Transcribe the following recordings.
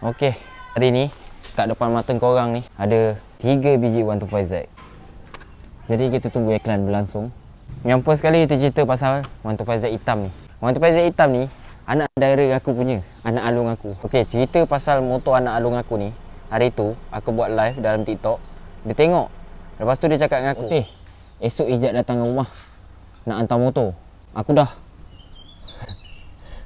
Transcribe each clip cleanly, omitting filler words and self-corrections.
Okey, hari ni kat depan mata korang ni ada 3 biji 125Z. Jadi kita tunggu iklan berlangsung. Yang first sekali kita cerita pasal 125Z hitam ni. 125Z hitam ni anak dara aku punya, anak alung aku. Okey, cerita pasal motor anak alung aku ni. Hari tu aku buat live dalam TikTok. Dia tengok. Lepas tu dia cakap dengan aku, "Teh, esok Ijat datang ke rumah nak hantar motor." Aku dah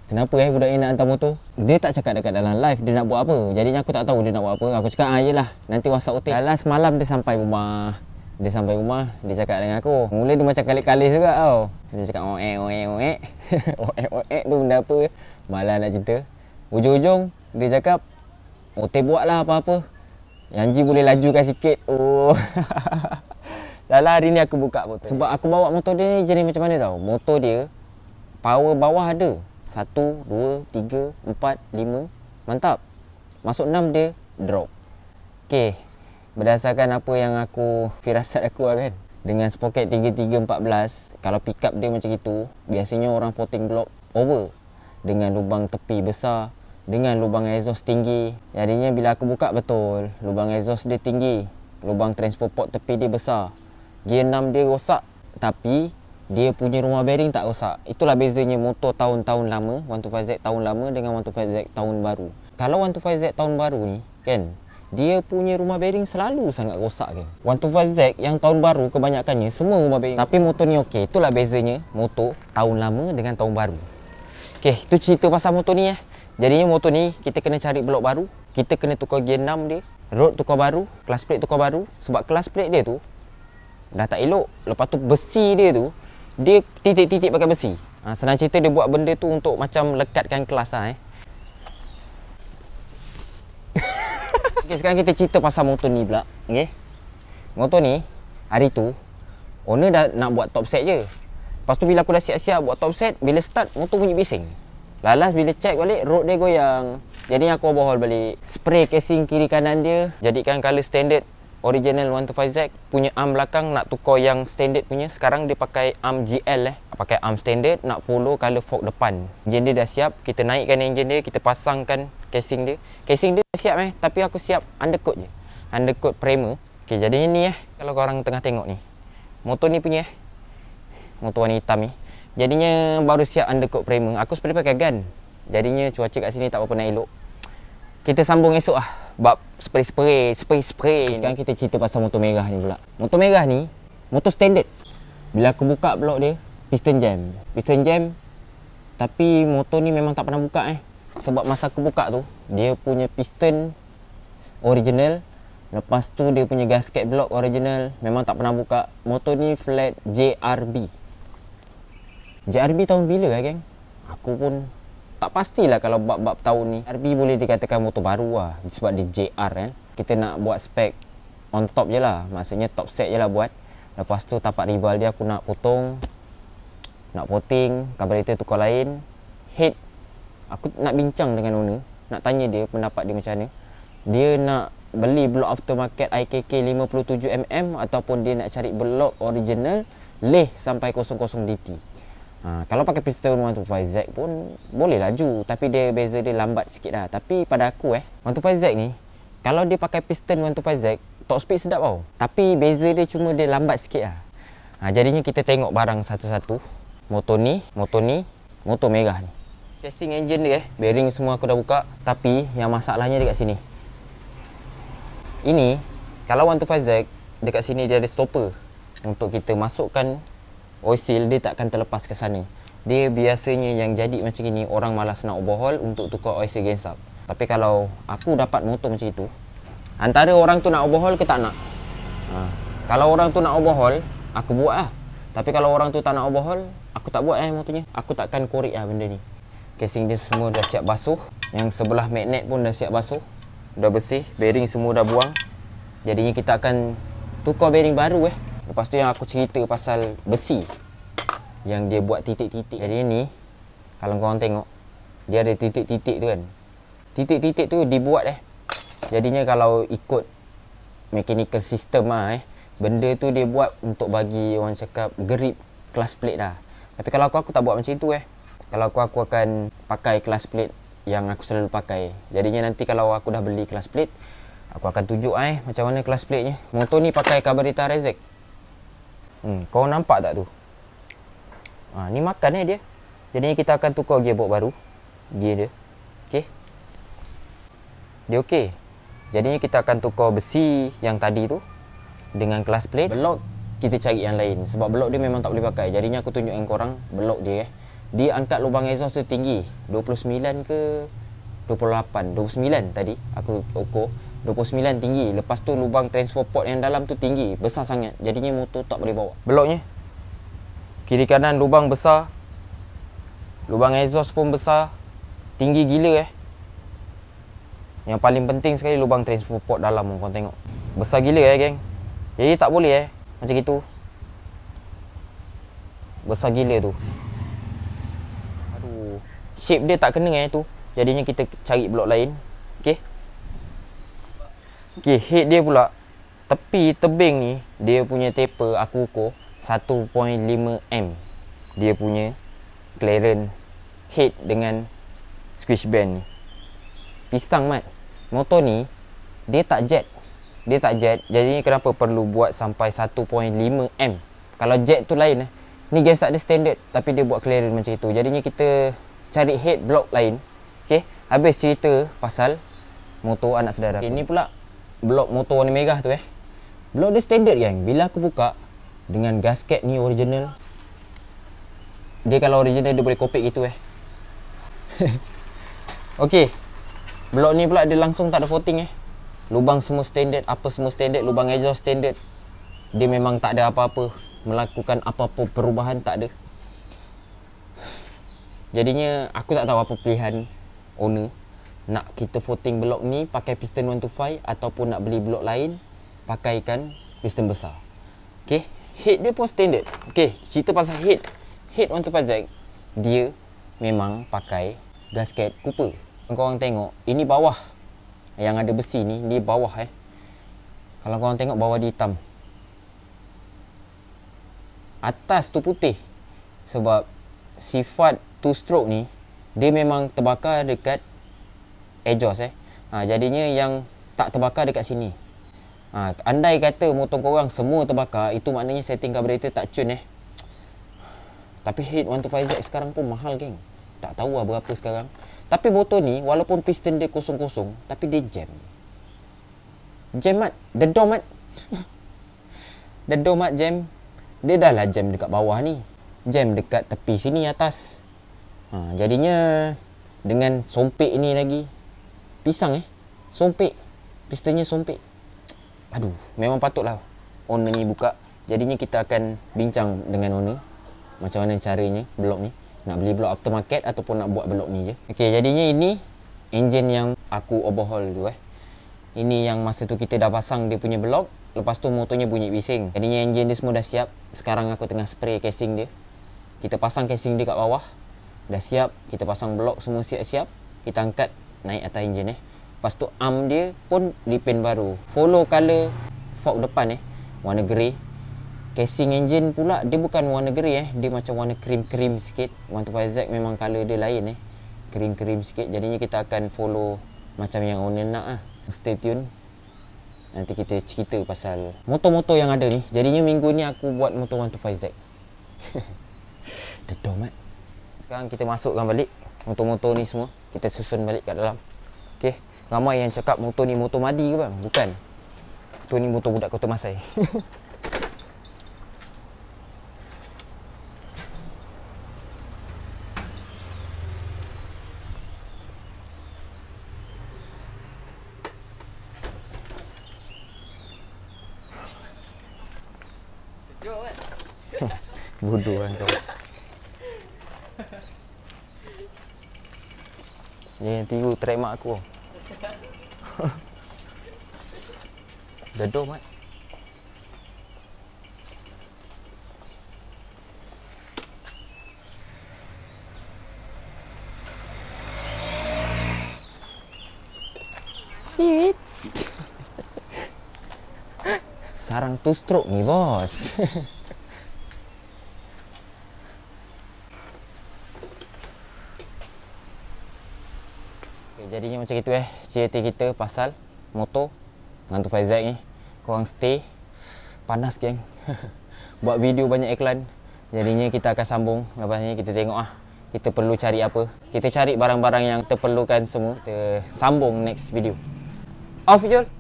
kenapa budak ni nak hantar motor? Dia tak cakap dekat dalam live dia nak buat apa. Jadinya aku tak tahu dia nak buat apa. Aku cakap, yelah, nanti WhatsApp Otik. Dalam semalam dia sampai rumah. Dia sampai rumah, dia cakap dengan aku. Mula dia macam kalis-kalis juga tau. Dia cakap, oek. Oek tu benda apa? Malah nak cerita. Ujung-ujung dia cakap, Otik buatlah apa-apa. Yang Ji boleh lajukan sikit. Oh. Lala hari ni aku buka motor. Sebab aku bawa motor dia ni jenis macam mana tau. Motor dia power bawah ada. 1, 2, 3, 4, 5. Mantap. Masuk 6 dia drop. Okay, berdasarkan apa yang aku firasat aku lah kan, dengan sprocket 3314, kalau pick up dia macam itu, biasanya orang floating block over, dengan lubang tepi besar, dengan lubang exhaust tinggi. Jadinya bila aku buka, betul lubang exhaust dia tinggi, lubang transfer port tepi dia besar. Gear 6 dia rosak, tapi dia punya rumah bearing tak rosak. Itulah bezanya motor tahun-tahun lama, 125Z tahun lama dengan 125Z tahun baru. Kalau 125Z tahun baru ni kan, dia punya rumah bearing selalu sangat rosak kan. 125Z yang tahun baru kebanyakannya semua rumah bearing. Tapi motor ni okey. Itulah bezanya motor tahun lama dengan tahun baru. Okey, itu cerita pasal motor ni . Jadinya motor ni kita kena cari blok baru. Kita kena tukar gear 6 dia, road tukar baru, clutch plate tukar baru. Sebab clutch plate dia tu dah tak elok. Lepas tu besi dia tu, dia titik-titik pakai besi. Senang cerita dia buat benda tu untuk macam lekatkan kelas lah . Okay, sekarang kita cerita pasal motor ni pula. Okay. Motor ni, hari tu owner dah nak buat top set je. Lepas tu bila aku dah siap-siap buat top set, bila start motor bunyi bising. Lalas bila check balik, road dia goyang. Jadi aku overhaul balik. Spray casing kiri kanan dia, jadikan color standard original 125Z. Punya arm belakang nak tukar yang standard punya. Sekarang dia pakai arm GL pakai arm standard, nak follow color fork depan. Enjin dia dah siap. Kita naikkan enjin dia, kita pasangkan casing dia. Casing dia dah siap tapi aku siap undercoat je. Undercoat primer. Okey, jadinya ni kalau korang tengah tengok ni, motor ni punya motor warna hitam ni. Jadinya baru siap undercoat primer. Aku sebenarnya pakai gun. Jadinya cuaca kat sini tak apa-apa nak elok. Kita sambung esok bab spray. Sekarang kita cerita pasal motor merah ni pula. Motor merah ni motor standard. Bila aku buka blok dia, piston jam. Tapi motor ni memang tak pernah buka Sebab masa aku buka tu, dia punya piston original. Lepas tu dia punya gasket block original. Memang tak pernah buka. Motor ni flat JRB. JRB tahun bila geng? Aku pun tak pastilah kalau bab-bab tahun ni. RB boleh dikatakan motor baru sebab dia JR Kita nak buat spek on top je lah. Maksudnya top set je lah buat. Lepas tu tapak rival dia aku nak potong, nak potting, carburetor tukar lain. Head aku nak bincang dengan owner, nak tanya dia pendapat dia macam mana. Dia nak beli blok aftermarket IKK 57mm ataupun dia nak cari blok original leh sampai 00 DT. Kalau pakai piston 125Z pun boleh laju, tapi dia beza dia lambat sikit dah. Tapi pada aku 125Z ni, kalau dia pakai piston 125Z, top speed sedap tau. Tapi beza dia cuma dia lambat sikit lah. Jadinya kita tengok barang satu-satu. Motor ni, motor merah ni. Casing engine dia bearing semua aku dah buka. Tapi yang masalahnya dekat sini. Ini, kalau 125Z, dekat sini dia ada stopper. Untuk kita masukkan oil seal, dia takkan terlepas ke sana. Dia biasanya yang jadi macam ni, orang malas nak overhaul untuk tukar oil seal gensap. Tapi kalau aku dapat motor macam itu, antara orang tu nak overhaul ke tak nak. Kalau orang tu nak overhaul, aku buat lah. Tapi kalau orang tu tak nak overhaul, aku tak buat motornya. Aku takkan korek benda ni. Casing dia semua dah siap basuh. Yang sebelah magnet pun dah siap basuh, dah bersih. Bearing semua dah buang. Jadinya kita akan tukar bearing baru Lepas tu yang aku cerita pasal besi yang dia buat titik-titik. Jadi ni, kalau korang tengok, dia ada titik-titik tu kan. Titik-titik tu dibuat Jadinya kalau ikut mechanical system benda tu dia buat untuk bagi orang cakap grip clutch plate dah. Tapi kalau aku tak buat macam itu Kalau aku akan pakai clutch plate yang aku selalu pakai. Jadinya nanti kalau aku dah beli kelas plate, aku akan tunjuk macam mana kelas plate nya. Motor ni pakai Carburetor Rezek. Kau nampak tak tu? Ni makan dia. Jadinya kita akan tukar gearbox baru. Gear dia. Okey. Dia okey. Jadinya kita akan tukar besi yang tadi tu dengan kelas plate. Belok kita cari yang lain sebab belok dia memang tak boleh pakai. Jadinya aku tunjukkan korang belok dia. Dia angkat lubang exhaust tu tinggi 29 ke 28. 29 tadi aku ukur 29 tinggi. Lepas tu lubang transfer port yang dalam tu tinggi, besar sangat. Jadinya motor tak boleh bawa. Beloknya kiri kanan lubang besar. Lubang exhaust pun besar. Tinggi gila Yang paling penting sekali lubang transfer port dalam, korang tengok. Besar gila geng. Jadi tak boleh macam gitu. Besar gila tu. Aduh. Shape dia tak kena tu. Jadinya kita cari blok lain. Okey. Okey, head dia pula. Tepi tebing ni dia punya taper aku ukur 1.5 M. Dia punya clearance head dengan squish band ni. Pisang mat. Motor ni dia tak jet. Dia tak jet. Jadi kenapa perlu buat sampai 1.5 M? Kalau jet tu lain Ni gas tak ada standard tapi dia buat clearance macam itu. Jadinya kita cari head block lain. Okey, habis cerita pasal motor anak saudara. Okay, ni pula blok motor warna merah tu Blok dia standard gang. Bila aku buka dengan gasket ni original. Dia kalau original dia boleh kopik gitu Okey. Blok ni pula dia langsung tak ada voting Lubang semua standard, apa semua standard, lubang exhaust standard. Dia memang tak ada apa-apa, melakukan apa-apa perubahan tak ada. Jadinya aku tak tahu apa pilihan owner. Nak kita voting blok ni pakai piston 125 ataupun nak beli blok lain pakaikan piston besar. Okey, head dia pun standard. Okey, cerita pasal head 125Z, dia memang pakai gasket Cooper. Korang tengok, ini bawah yang ada besi ni, ni bawah Kalau korang tengok bawah dia hitam. Atas tu putih. Sebab sifat two stroke ni dia memang terbakar dekat exhaust jadinya yang tak terbakar dekat sini. Andai kata motor korang semua terbakar, itu maknanya setting carburetor tak tune Tapi head 125Z sekarang pun mahal geng. Tak tahu berapa sekarang. Tapi motor ni walaupun piston dia kosong-kosong, tapi dia jam. Jam mat, dedor mat. Dedor mat jam. Dia dah lah jam dekat bawah ni. Jam dekat tepi sini atas. Jadinya dengan sompek ni lagi. Pisang sompek. Pistonnya sompek. Aduh, memang patutlah owner ni buka. Jadinya kita akan bincang dengan owner macam mana caranya blok ni. Nak beli blok aftermarket ataupun nak buat blok ni je. Okey, jadinya ini enjin yang aku overhaul tu Ini yang masa tu kita dah pasang dia punya blok. Lepas tu motornya bunyi bising. Jadinya enjin dia semua dah siap. Sekarang aku tengah spray casing dia. Kita pasang casing dia kat bawah. Dah siap. Kita pasang blok semua siap-siap. Kita angkat naik atas enjin Lepas tu arm dia pun repaint baru. Follow colour fork depan warna grey. Casing engine pula dia bukan warna grey dia macam warna krim-krim sikit. 125Z memang colour dia lain krim-krim sikit. Jadinya kita akan follow macam yang owner nak Stay tune. Nanti kita cerita pasal motor-motor yang ada ni. Jadinya minggu ni aku buat motor 125Z. Dedor mat. Sekarang kita masukkan balik motor-motor ni semua. Kita susun balik kat dalam. Okey, ramai yang cakap motor ni motor madi ke bang? Bukan. Motor ni motor budak Kota Masai. Bodoh kan kau. Dia yang tiru track mak aku. Dedor mat. Pipit. Sarang two stroke ni bos. Jadinya macam itu cerita kita pasal motor dengan tu Faizal ni. Korang stay. Panas geng. Buat video banyak iklan. Jadinya kita akan sambung. Lepas ni kita tengok kita perlu cari apa. Kita cari barang-barang yang kita perlukan semua. Kita sambung next video. Off Jul.